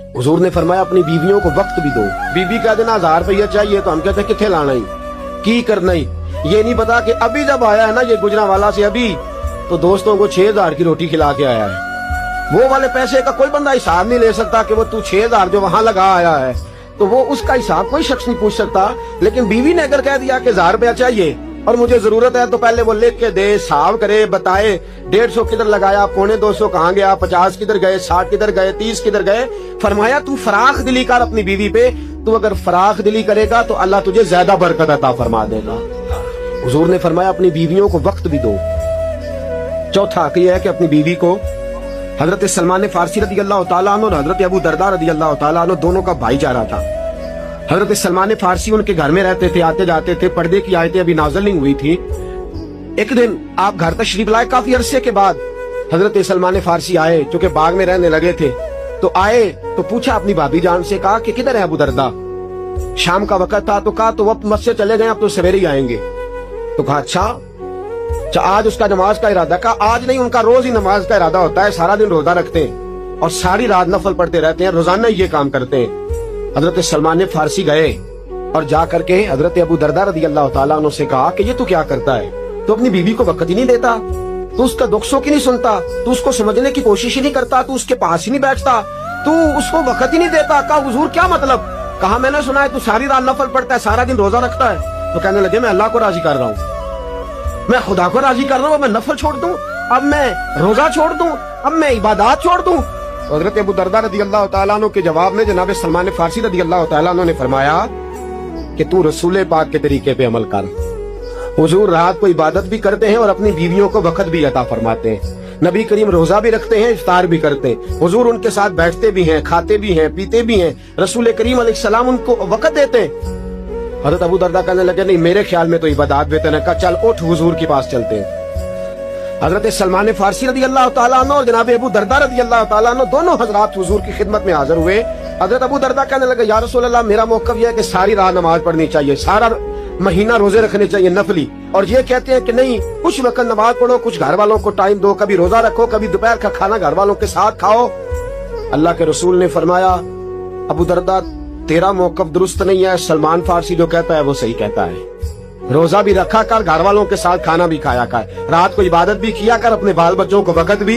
हुजूर ने फरमाया अपनी बीवियों को वक्त भी दो। बीबी कह देना 1000 रुपया चाहिए तो हम कहते हैं किथे लाना ही, की करना ही। ये नहीं पता कि अभी जब आया है ना ये गुजरांवाला से अभी, तो दोस्तों को 6000 की रोटी खिला के आया है। वो वाले पैसे का कोई बंदा हिसाब नहीं ले सकता कि वो तू 6000 जो वहां लगा आया है, तो वो उसका हिसाब कोई शख्स नहीं पूछ सकता। लेकिन बीवी ने अगर कह दिया कि 1000 रुपया चाहिए और मुझे जरूरत है, तो पहले वो लिख के दे, हिसाब करे, बताए 150 किधर लगाया, 250 कहाँ गया, 50 किधर गए, 60 किधर गए, 30 किधर गए। फरमाया तू फराख दिली कर अपनी बीवी पे, तू अगर फराख दिली करेगा तो अल्लाह तुझे ज्यादा बरकत अता फरमा देगा। हुजूर ने फरमाया अपनी बीवियों को वक्त भी दो। चौथा हक यह है कि अपनी बीवी को, हजरत सलमान फारसी रदी अल्लाह तआला अन्हु और हजरत अबू दरदा रदी अल्लाह तआला अन्हु दोनों का भाईचारा था। हजरत सलमान फारसी उनके घर में रहते थे, आते जाते थे, पर्दे की आयतें अभी नाज़िल नहीं हुई थी। एक दिन आप घर तशरीफ लाए, काफी अरसे के बाद हजरत सलमान फारसी आए, चूंकि बाग में रहने लगे थे, तो आए तो पूछा अपनी भाभी जान से, कहा कि किधर है अबू दरदा। शाम का वक्त था, तो कहा तो वक्त मस्जिद चले गए, अब तो सवेरे ही आएंगे। तो कहा अच्छा आज उसका नमाज का इरादा। कहा आज नहीं, उनका रोज ही नमाज का इरादा होता है, सारा दिन रोजा रखते हैं और सारी रात नफल पढ़ते रहते हैं, रोजाना ये काम करते हैं। हजरत सलमान फारसी गए और जा करके हजरत अबू दरदा रदी अल्लाह तआला अन्हु से कहा कि ये तू क्या करता है, तू अपनी बीवी को वक्त ही नहीं देता, तू उसका दुख सुख ही नहीं सुनता, तू उसको समझने की कोशिश ही नहीं करता, तू उसके पास ही नहीं बैठता, तू उसको वक्त ही नहीं देता। कहा हुजूर क्या मतलब। कहा मैंने सुना है तू सारी रात नफल पढ़ता है, सारा दिन रोजा रखता है। तो कहने लगे मैं अल्लाह को राजी कर रहा हूँ, मैं खुदा को राजी कर रहा हूँ, मैं नफल छोड़ दूं, अब मैं रोजा छोड़ दूं, अब मैं इबादत छोड़ दूं। हजरत अबू दरदा रदी अल्लाह तआला अन्हु के जवाब में जनाब सलमान फारसी रदी अल्लाह तआला अन्हु ने फरमाया कि तू रसूल पाक के तरीके पे अमल कर। हुजूर रात को इबादत भी करते हैं और अपनी बीवियों को वक्त भी अता फरमाते हैं। नबी करीम रोजा भी रखते हैं, इफ्तार भी करते हैं, हुजूर उनके साथ बैठते भी हैं, खाते भी हैं, पीते भी हैं, रसूल करीम अलैहिस्सलाम उनको वक्त देते हैं। हजरत अबू दरदा कहने लगे नहीं मेरे ख्याल में तो इबादत बेहतर है। कहा चल उठ हुजूर के पास चलते हैं। हजरत सलमान फारसी रदी अल्लाह तआला अन्हु और जनाब अबू दरदा रदी अल्लाह तआला अन्हु दोनों हजरात हुजूर की खिदमत में हाजिर हुए। हजरत अबू दरदा कहने लगे या रसूल अल्लाह मेरा मौक़िफ़ यह है कि सारी रात नमाज पढ़नी चाहिए, सारा महीना रोजे रखने चाहिए नफली, और ये कहते हैं कि नहीं कुछ वक्त नमाज पढ़ो, कुछ घर वालों को टाइम दो, कभी रोजा रखो, कभी दोपहर का खाना घर वालों के साथ खाओ। अल्लाह के रसूल ने फरमाया अबू दरदा तेरा मौक़िफ़ दुरुस्त नहीं है, सलमान फारसी जो कहता है वो सही कहता है। रोजा भी रखा कर, घर वालों के साथ खाना भी खाया कर, रात को इबादत भी किया कर, अपने बाल बच्चों को वक्त भी